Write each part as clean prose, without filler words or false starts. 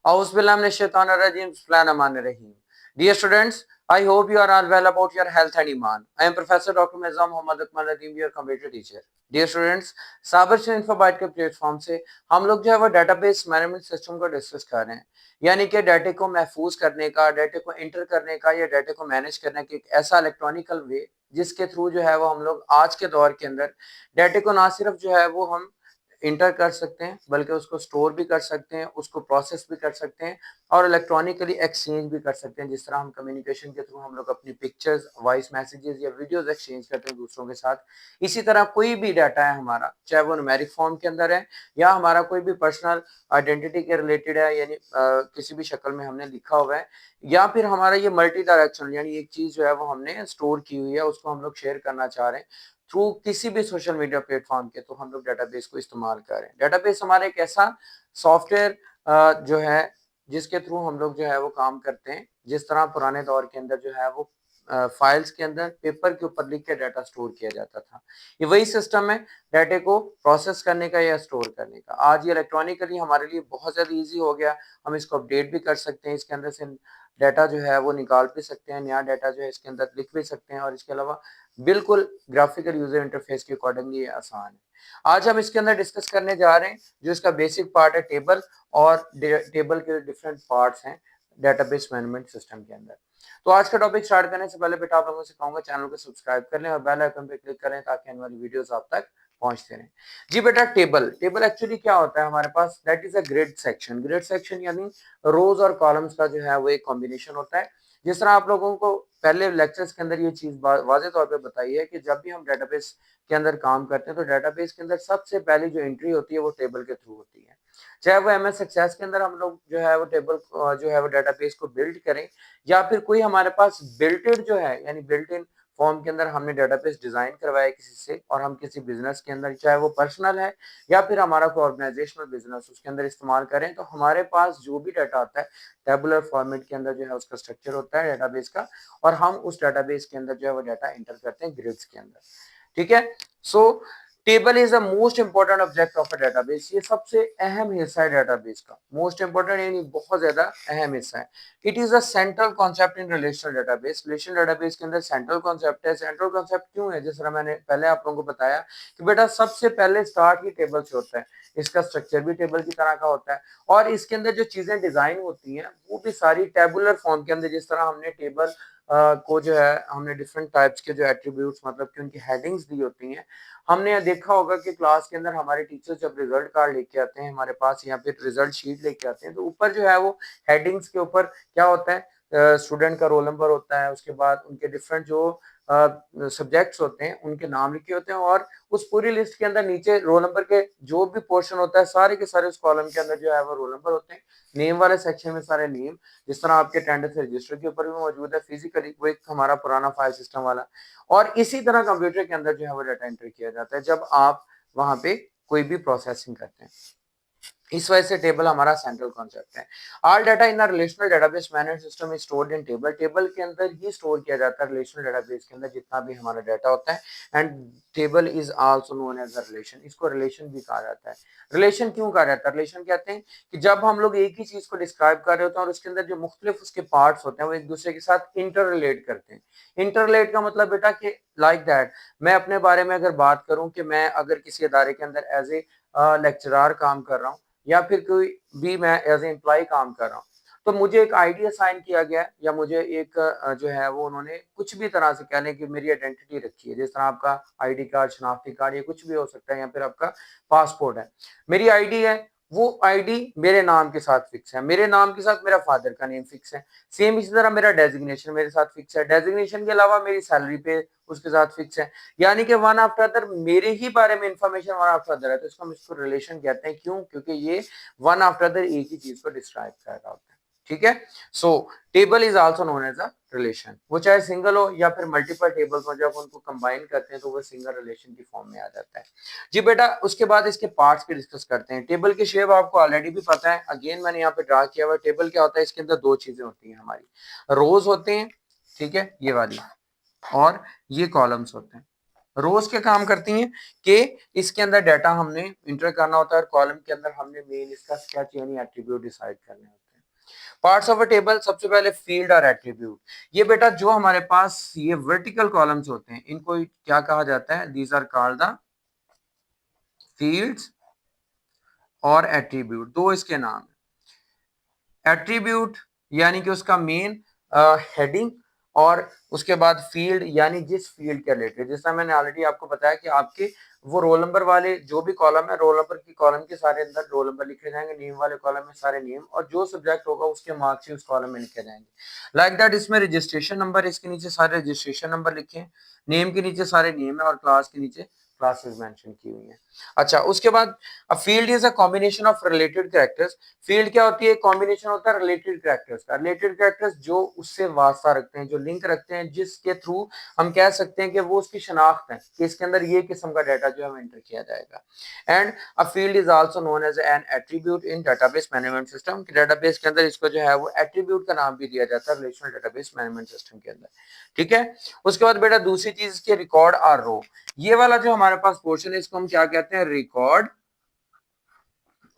Bismillahirrahmanirrahim. Dear students, I hope you are all well about your health and iman. I am Professor Dr. Mirza Mohammad Akmal Nadeem, your computer teacher. Dear students, साबर से इन्फोबाइट के platform से हम लोग जो है वो database management system को डिस्कस कर रहे हैं, यानी कि डाटे को महफूज करने का, डाटे को इंटर करने का या डाटे को मैनेज करने का एक ऐसा इलेक्ट्रॉनिकल वे जिसके थ्रू जो है वो हम लोग आज के दौर के अंदर डाटे को ना सिर्फ जो है वो हम इंटर कर सकते हैं बल्कि उसको स्टोर भी कर सकते हैं, उसको प्रोसेस भी कर सकते हैं और इलेक्ट्रॉनिकली एक्सचेंज भी कर सकते हैं। जिस तरह हम कम्युनिकेशन के थ्रू हम लोग अपनी पिक्चर्स, वॉइस मैसेजेस या वीडियोस एक्सचेंज करते हैं दूसरों के साथ, इसी तरह कोई भी डाटा है हमारा, चाहे वो न्यूमेरिक फॉर्म के अंदर है या हमारा कोई भी पर्सनल आइडेंटिटी के रिलेटेड है, यानी किसी भी शक्ल में हमने लिखा हुआ है, या फिर हमारा ये मल्टी डायरेक्शनल यानी एक चीज जो है वो हमने स्टोर की हुई है, उसको हम लोग शेयर करना चाह रहे हैं थ्रू किसी भी सोशल मीडिया प्लेटफॉर्म के, तो हम लोग डाटाबेस को इस्तेमाल कर रहे हैं। डाटाबेस हमारा एक ऐसा सॉफ्टवेयर जो है जिसके थ्रू हम लोग जो है वो काम करते हैं। जिस तरह पुराने दौर के अंदर जो है वो फाइल्स के अंदर पेपर के ऊपर लिख के डाटा स्टोर किया जाता था, ये वही सिस्टम है डाटे को प्रोसेस करने का या स्टोर करने का। आज ये इलेक्ट्रॉनिकली हमारे लिए बहुत ज्यादा ईजी हो गया, हम इसको अपडेट भी कर सकते हैं, इसके अंदर से डाटा जो है वो निकाल भी सकते हैं, नया डाटा जो है इसके अंदर लिख भी सकते हैं, और इसके अलावा बिल्कुल ग्राफिकल यूजर इंटरफेस के अकॉर्डिंगली ये आसान है। आज हम इसके अंदर डिस्कस करने जा रहे हैं जो इसका बेसिक पार्ट है टेबल, और टेबल के डिफरेंट पार्ट्स हैं डेटाबेस मैनेजमेंट सिस्टम के अंदर। तो आज का टॉपिक स्टार्ट करने से पहले बेटा आप लोगों से कहूंगा चैनल को सब्सक्राइब कर लें और बेल आइकन पे क्लिक करें ताकि आने वाली वीडियोस आप तक पहुंचते रहें। जी बेटा, टेबल टेबल एक्चुअली क्या होता है हमारे पास? That is a grid section. Grid section यानी रोज और कॉलम्स का जो है वो एक कॉम्बिनेशन होता है। जिस तरह आप लोगों को पहले लेक्चर्स के अंदर ये चीज वाजे तौर पे बताई है कि जब भी हम डेटाबेस के अंदर काम करते हैं तो डेटाबेस के अंदर सबसे पहली जो एंट्री होती है वो टेबल के थ्रू होती है। चाहे वो एमएस एक्सेस के अंदर हम लोग जो है वो टेबल जो है वो डेटाबेस को बिल्ड करें, या फिर कोई हमारे पास बिल्ट इन जो है यानी बिल्ट इन फॉर्म के अंदर हमने डेटाबेस डिजाइन करवाया किसी से, और हम किसी बिजनेस के अंदर, चाहे वो पर्सनल है या फिर हमारा कोई ऑर्गेनाइजेशनल बिजनेस, उसके अंदर इस्तेमाल करें, तो हमारे पास जो भी डाटा आता है टेबुलर फॉर्मेट के अंदर जो है उसका स्ट्रक्चर होता है डेटाबेस का, और हम उस डेटाबेस के अंदर जो है वो डाटा एंटर करते हैं ग्रिड्स के अंदर। ठीक है। So table is the most important object of a database. ये सबसे अहम हिस्सा है डेटाबेस का, मोस्ट इंपॉर्टेंट यानी बहुत ज्यादा अहम हिस्सा है। It is a central concept in relational database. Relational database के अंदर सेंट्रल कॉन्सेप्ट है। सेंट्रल कॉन्सेप्ट क्यों है? जिस तरह मैंने पहले आप लोगों को बताया कि बेटा सबसे पहले स्टार्ट ही टेबल से होता है, इसका स्ट्रक्चर भी टेबल की तरह का होता है, और इसके अंदर जो चीजें डिजाइन होती हैं वो भी सारी टेबुलर फॉर्म के अंदर। जिस तरह हमने टेबल को जो है हमने डिफरेंट टाइप्स के जो एट्रीब्यूट्स, मतलब कि उनकी हेडिंग्स दी होती हैं। हमने देखा होगा कि क्लास के अंदर हमारे टीचर जब रिजल्ट कार्ड लेके आते हैं हमारे पास, या फिर रिजल्ट शीट लेके आते हैं, तो ऊपर जो है वो हेडिंग्स के ऊपर क्या होता है? स्टूडेंट का रोल नंबर होता है, उसके बाद उनके डिफरेंट जो सब्जेक्ट्स होते हैं उनके नाम लिखे होते हैं, और उस पूरी लिस्ट के अंदर नीचे रोल नंबर के जो भी पोर्शन होता है सारे के सारे उस कॉलम के अंदर जो है वो रोल नंबर होते हैं। नेम वाले सेक्शन में सारे नेम, जिस तरह आपके अटेंडेंस रजिस्टर के ऊपर भी मौजूद है फिजिकली, वो एक हमारा पुराना फाइल सिस्टम वाला। और इसी तरह कंप्यूटर के अंदर जो है वो डाटा एंट्री किया जाता है जब आप वहां पे कोई भी प्रोसेसिंग करते हैं। इस वजह से टेबल हमारा सेंट्रल कॉन्सेप्ट है। All data in relational database management system is stored in table. Table के अंदर ही स्टोर किया जाता है रिलेशनल डेटाबेस के अंदर जितना भी हमारा डाटा होता है। And table is also known as a relation. इसको रिलेशन भी कहा जाता है। रिलेशन क्यों कहा जाता है? रिलेशन कहते हैं कि जब हम लोग एक ही चीज को डिस्क्राइब कर रहे होते हैं और उसके अंदर जो मुख्तलिफ उसके पार्ट्स होते हैं वो एक दूसरे के साथ इंटर रिलेट करते हैं। इंटर रिलेट का मतलब बेटा कि लाइक दैट, मैं अपने बारे में अगर बात करूं कि मैं अगर किसी अदारे के अंदर एज ए लेक्चरार काम कर रहा हूँ, या फिर कोई भी मैं एज ए एम्प्लॉय काम कर रहा हूँ, तो मुझे एक आईडी असाइन किया गया, या मुझे एक जो है वो उन्होंने कुछ भी तरह से कह लें कि मेरी आइडेंटिटी रखी है, जिस तरह आपका आईडी कार्ड, शनाख्ती कार्ड, ये कुछ भी हो सकता है, या फिर आपका पासपोर्ट है। मेरी आईडी है, वो आईडी मेरे नाम के साथ फिक्स है, मेरे नाम के साथ मेरा फादर का नेम फिक्स है। सेम इसी तरह मेरा डेजिग्नेशन मेरे साथ फिक्स है, डेजिग्नेशन के अलावा मेरी सैलरी पे उसके साथ फिक्स है, यानी कि वन आफ्टर अदर मेरे ही बारे में इंफॉर्मेशन वन आफ्टर अदर है। तो इसको हम इसको रिलेशन कहते हैं। क्यों? क्योंकि ये वन आफ्टर अदर एक ही चीज को डिस्क्राइब कर रहा होता है। ठीक है। So table is also known as a relation. वो चाहे सिंगल हो या फिर मल्टीपल टेबल्स हो, जब उनको कंबाइन करते हैं तो वो सिंगल रिलेशन की फॉर्म में आ जाता है। जी बेटा, उसके बाद इसके पार्ट्स की डिस्कस करते हैं। टेबल की शेप आपको ऑलरेडी भी पता है, अगेन मैंने यहाँ पे ड्रा किया हुआ। टेबल क्या होता है? इसके अंदर दो चीजें होती हैं हमारी, रोज होते हैं, ठीक है, ये वाली, और ये कॉलम्स होते हैं। रोज के काम करती हैं कि इसके अंदर डाटा हमने इंटर करना होता है, और कॉलम के अंदर हमने मेन इसका स्केच यानी एट्रीब्यूट डिसाइड करने होते हैं। पार्ट्स ऑफ अ टेबल, सबसे पहले फील्ड और एट्रीब्यूट। ये बेटा जो हमारे पास ये वर्टिकल कॉलम्स होते हैं इनको क्या कहा जाता है, these are called the fields और एट्रीब्यूट, दो इसके नाम है। एट्रीब्यूट यानी कि उसका मेन हेडिंग, और उसके बाद फील्ड यानी जिस फील्ड के रिलेटेड, जैसा मैंने ऑलरेडी आपको बताया कि आपके वो रोल नंबर वाले जो भी कॉलम है, रोल नंबर की कॉलम के सारे अंदर रोल नंबर लिखे जाएंगे, नेम वाले कॉलम में सारे नेम, और जो सब्जेक्ट होगा उसके मार्क्स ही उस कॉलम में लिखे जाएंगे। लाइक दैट इसमें रजिस्ट्रेशन नंबर, इसके नीचे सारे रजिस्ट्रेशन नंबर लिखे, नेम के नीचे सारे नेम है, और क्लास के नीचे क्लासेस मेंशन की हुई हैं। अच्छा, उसके बाद अ field is a combination of related characters. Field क्या होती है, कॉम्बिनेशन होता है रिलेटेड कैरेक्टर्स का। रिलेटेड कैरेक्टर्स जो उससे वास्ता रखते हैं, जो लिंक रखते हैं, जिसके थ्रू हम कह सकते हैं कि वो उसकी शनाख्त है कि इसके अंदर ये किस्म का डाटा जो है एंटर किया जाएगा। And a field is also known as an attribute in database management system. Database के अंदर इसको जो है वो एट्रीब्यूट का नाम भी दिया जाता है रिलेशनल डेटाबेस मैनेजमेंट सिस्टम के अंदर। ठीक है, उसके बाद बेटा दूसरी चीज के रिकॉर्ड आर रो। ये वाला जो हमारे पास पोर्शन है इसको हम क्या कहते हैं, रिकॉर्ड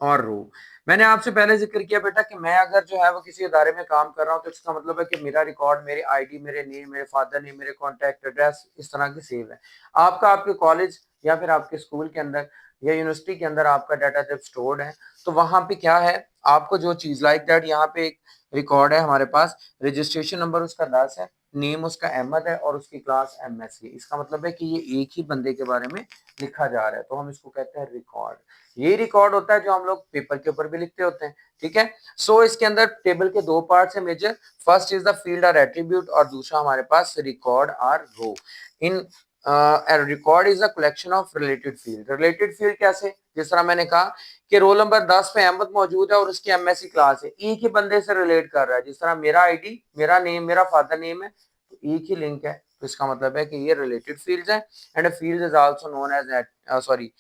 और रो। मैंने आपसे पहले जिक्र किया बेटा कि मैं अगर जो है वो किसी इदारे में काम कर रहा हूं तो इसका मतलब है कि मेरा रिकॉर्ड, मेरी आईडी, मेरे नेम, मेरे फादर नेम, मेरे कॉन्टैक्ट एड्रेस इस तरह की सेव है। आपका आपके कॉलेज या फिर आपके स्कूल के अंदर या यूनिवर्सिटी के अंदर आपका डाटा जब स्टोर्ड है तो वहां पे क्या है, आपको जो चीज लाइक दैट यहाँ पे एक रिकॉर्ड है हमारे पास, रजिस्ट्रेशन नंबर उसका 10 है, नेम उसका अहमद है, और उसकी क्लास एमएससी। इसका मतलब है कि ये एक ही बंदे के बारे में लिखा जा रहा है, तो हम इसको कहते हैं रिकॉर्ड। ये रिकॉर्ड होता है जो हम लोग पेपर के ऊपर भी लिखते होते हैं। ठीक है, सो इसके अंदर टेबल के दो पार्ट्स है major. First is the field और एट्रीब्यूट, और दूसरा हमारे पास record or row. In record is a collection of related field. Related field कैसे, जिस तरह मैंने कहा कि रोल नंबर 10 पे अहमद मौजूद है और उसकी एमएससी क्लास है, एक ही बंदे से रिलेट कर रहा है। जिस तरह मेरा आईडी, मेरा नेम, मेरा फादर नेम है, तो एक ही लिंक है, तो इसका मतलब है कि ये रिलेटेड फील्ड्स हैं। And field is also known as sorry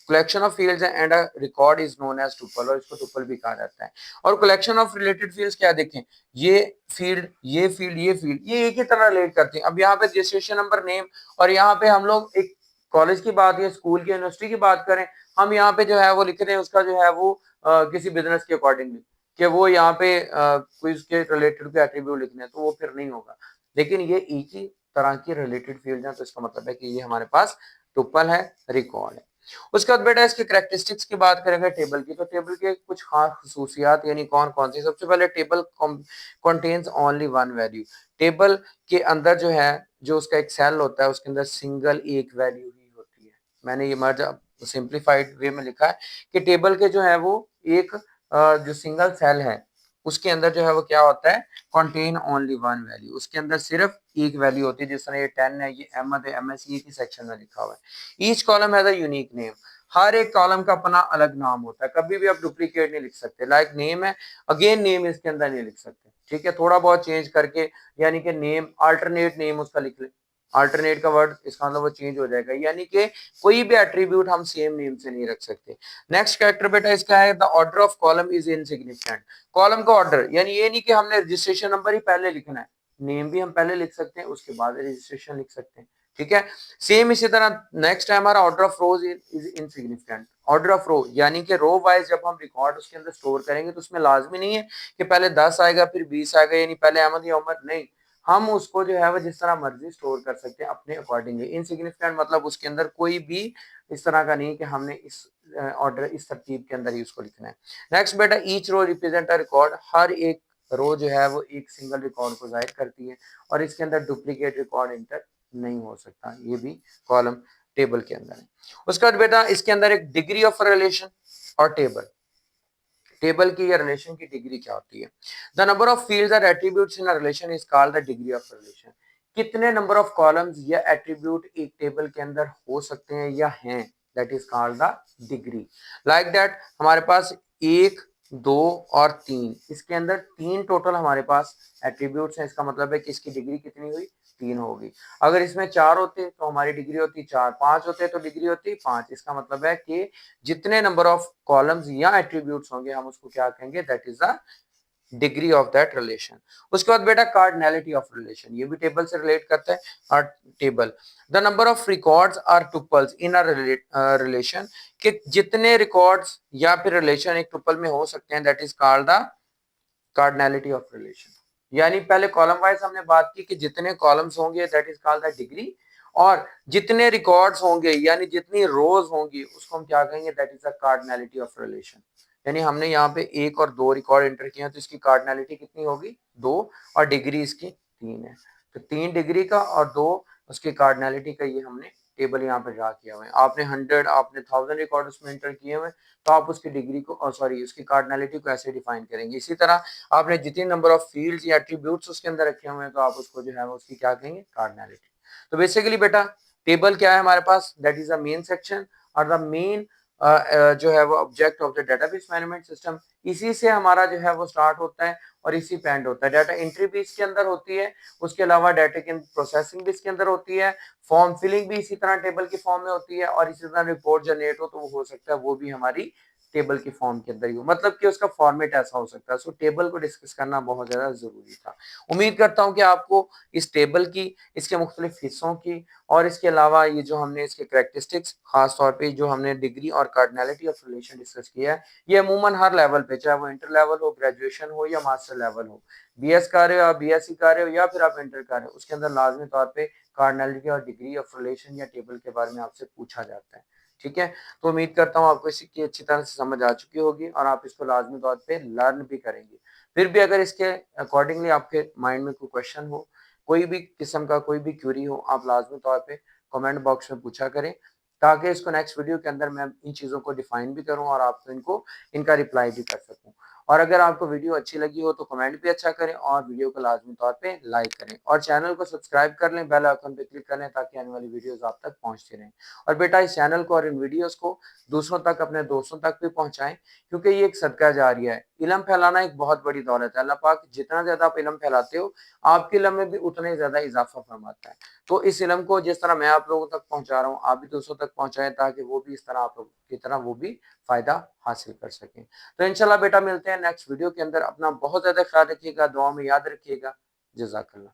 collection of fields and a record is known as tuple, और इसको टुपल भी कहा जाता है। और कलेक्शन ऑफ रिलेटेड फील्ड्स क्या देखें, ये फील्ड, ये फील्ड, ये फील्ड, ये एक ही तरह रिलेट करते हैं। अब यहाँ पे रजिस्ट्रेशन नंबर, नेम, और यहाँ पे हम लोग एक कॉलेज की बात या स्कूल की, यूनिवर्सिटी की बात करें, हम यहाँ पे जो है वो लिख रहे हैं उसका जो है वो किसी बिजनेस के अकॉर्डिंगली कि वो यहाँ पे कोई उसके रिलेटेड के एट्रीब्यूट लिखने हैं, तो वो फिर नहीं होगा। लेकिन ये एक ही तरह की रिलेटेड फील्ड है, तो इसका मतलब है कि ये हमारे पास टुपल है, रिकॉर्ड है। उसके बाद बेटा इसके कैरेक्टरिस्टिक्स की बात करेंगे टेबल की, तो टेबल के कुछ खास खसूसियात यानी कौन कौन सी। सबसे पहले table contains only one value. Table के अंदर जो है, जो उसका एक सेल होता है उसके अंदर सिंगल एक वैल्यू ही होती है। मैंने ये मर्ज सिंप्लीफाइड वे में लिखा है कि टेबल के जो है वो एक जो सिंगल सेल है उसके अंदर जो है वो क्या होता है, कंटेन ओनली वन वैल्यू। उसके अंदर सिर्फ एक वैल्यू होती है, जिस तरह ये 10 है, ये अहमद है, एमएस एक ही सेक्शन में लिखा हुआ है। Each column has a unique name. हर एक कॉलम का अपना अलग नाम होता है, कभी भी आप डुप्लीकेट नहीं लिख सकते। लाइक नेम है, अगेन नेम इसके अंदर नहीं लिख सकते। ठीक है, थोड़ा बहुत चेंज करके, यानी कि नेम अल्टरनेट नेम उसका लिख ले। अल्टरनेट का वर्ड इसका मतलब वो चेंज हो जाएगा, यानी कि कोई भी एट्रीब्यूट हम सेम नेम से नहीं रख सकते। नेक्स्ट कैरेक्टर बेटा इसका है, the order of column is insignificant. Column का ऑर्डर, यानी ये नहीं कि हमने रजिस्ट्रेशन नंबर ही पहले लिखना है, नेम भी हम पहले लिख सकते हैं, उसके बाद रजिस्ट्रेशन लिख सकते हैं। ठीक है, सेम इसी तरह नेक्स्ट है हमारा order of rows is insignificant. Order of row यानी कि रो वाइज जब हम रिकॉर्ड उसके अंदर स्टोर करेंगे तो उसमें लाजमी नहीं है कि पहले 10 आएगा फिर 20 आएगा, यानी पहले अहमद या उमर, नहीं। हम उसको जो है वो जिस तरह मर्जी स्टोर कर सकते हैं अपने अकॉर्डिंगली। इनसिग्निफिकेंट मतलब उसके अंदर कोई भी इस तरह का नहीं कि हमने इस ऑर्डर इस तरतीब के अंदर ही उसको लिखना है। नेक्स्ट बेटा, each row represent a record. हर एक रो जो है वो एक सिंगल रिकॉर्ड को जाहिर करती है, और इसके अंदर डुप्लीकेट रिकॉर्ड इंटर नहीं हो सकता। ये भी कॉलम टेबल के अंदर है। उसके बाद बेटा इसके अंदर एक डिग्री ऑफ रिलेशन और टेबल की या रिलेशन की डिग्री क्या होती है। द नंबर ऑफ फील्ड्स और attributes in a relation is called the degree of relation. कितने नंबर ऑफ कॉलम्स या एट्रीब्यूट एक टेबल के अंदर हो सकते हैं या हैं, that is called the degree. Like that हमारे पास एक, दो और तीन, इसके अंदर तीन टोटल हमारे पास एट्रीब्यूट्स हैं। इसका मतलब है कि इसकी डिग्री कितनी हुई, तीन होगी। अगर इसमें चार होते तो हमारी डिग्री होती चार, पांच होते तो डिग्री होती पांच। इसका मतलब है कि जितने नंबर ऑफ कॉलम्स या एट्रीब्यूट्स होंगे हम उसको क्या कहेंगे, that is the degree of that relation. उसके बाद बेटा कार्डिनैलिटी ऑफ रिलेशन, ये भी टेबल से रिलेट करता है। और table the number of records are tuples in a relation, कि जितने रिकॉर्ड्स या फिर रिलेशन एक टुपल में हो सकते हैं, that is called the cardinality of relation. यानी पहले कॉलम वाइज हमने बात की कि जितने कॉलम्स होंगे that is called the degree, और जितने रिकॉर्ड्स होंगे यानी जितनी रोज होंगी उसको हम क्या कहेंगे, that is the cardinality of relation. यानी हमने यहाँ पे 1 और 2 रिकॉर्ड एंटर किए हैं तो इसकी कार्डिनैलिटी कितनी होगी, 2, और डिग्री इसकी 3 है। तो 3 डिग्री का और 2 उसकी कार्डिनैलिटी का ये हमने टेबल यहाँ पे ड्रा किया हुआ है। आपने 100 आपने 1000 रिकॉर्ड उसमें एंटर किए हुए, तो आप उसकी डिग्री को सॉरी उसकी कार्डिनैलिटी को ऐसे डिफाइन करेंगे। इसी तरह आपने जितनी नंबर ऑफ फील्ड्स या एट्रीब्यूट्स उसके अंदर रखे हुए हैं तो आप उसको जो है वो उसकी क्या कहेंगे, कार्डिनैलिटी। तो बेसिकली बेटा टेबल क्या है हमारे पास, that is the main section और द मेन जो है वो object of the database management system. इसी से हमारा जो है वो स्टार्ट होता है और इसी पे एंड होता है। डाटा एंट्री भी इसके अंदर होती है, उसके अलावा डाटा की प्रोसेसिंग भी इसके अंदर होती है, फॉर्म फिलिंग भी इसी तरह टेबल की फॉर्म में होती है, और इसी तरह रिपोर्ट जनरेट हो तो वो हो सकता है वो भी हमारी टेबल की फॉर्म के अंदर ही हो, मतलब कि उसका फॉर्मेट ऐसा हो सकता है। सो टेबल को डिस्कस करना बहुत ज्यादा जरूरी था। उम्मीद करता हूं कि आपको इस टेबल की, इसके मुख्तलिफ हिस्सों की, और इसके अलावा ये जो हमने इसके करैक्टरिस्टिक्स, खास तौर पे जो हमने डिग्री और कार्डिनैलिटी ऑफ रिलेशन डिस्कस किया है, ये अमूमन हर लेवल पे, चाहे वो इंटर लेवल हो, ग्रेजुएशन हो या मास्टर लेवल हो, बीएस कर रहे हो, आप बीएससी कर रहे हो या फिर आप इंटर कर रहे हो, उसके अंदर लाजमी तौर पे कार्डिनैलिटी और डिग्री ऑफ रिलेशन या टेबल के बारे में आपसे पूछा जाता है। ठीक है, तो उम्मीद करता हूँ आपको इसकी अच्छी तरह से समझ आ चुकी होगी और आप इसको लाजमी तौर पे लर्न भी करेंगे। फिर भी अगर इसके अकॉर्डिंगली आपके माइंड में कोई क्वेश्चन हो, कोई भी किस्म का कोई भी क्यूरी हो, आप लाजमी तौर पे कमेंट बॉक्स में पूछा करें, ताकि इसको नेक्स्ट वीडियो के अंदर मैं इन चीज़ों को डिफाइन भी करूं और आपको इनको इनका रिप्लाई भी कर सकूं। और अगर आपको वीडियो अच्छी लगी हो तो कमेंट भी अच्छा करें और वीडियो को लाजमी तौर पे लाइक करें और चैनल को सब्सक्राइब कर लें, बेल आइकन पे क्लिक कर लें ताकि आने वाली वीडियोस आप तक पहुंचती रहें। और बेटा इस चैनल को और इन वीडियोस को दूसरों तक, अपने दोस्तों तक भी पहुंचाएं, क्योंकि ये एक सदका जारिया है। इल्म फैलाना एक बहुत बड़ी दौलत है। अल्लाह पाक जितना ज्यादा आप इल्म फैलाते हो, आपके इल्म में भी उतना ही ज्यादा इजाफा फरमाता है। तो इस इल्म को जिस तरह मैं आप लोगों तक पहुंचा रहा हूँ, आप भी दूसरों तक पहुंचाएं ताकि वो भी इस तरह आप लोगों की तरह वो भी फायदा हासिल कर सकें। तो इंशाल्लाह बेटा मिलते हैं नेक्स्ट वीडियो के अंदर। अपना बहुत ज्यादा ख्याल रखिएगा, दुआ में याद रखिएगा। जज़ाकल्लाह।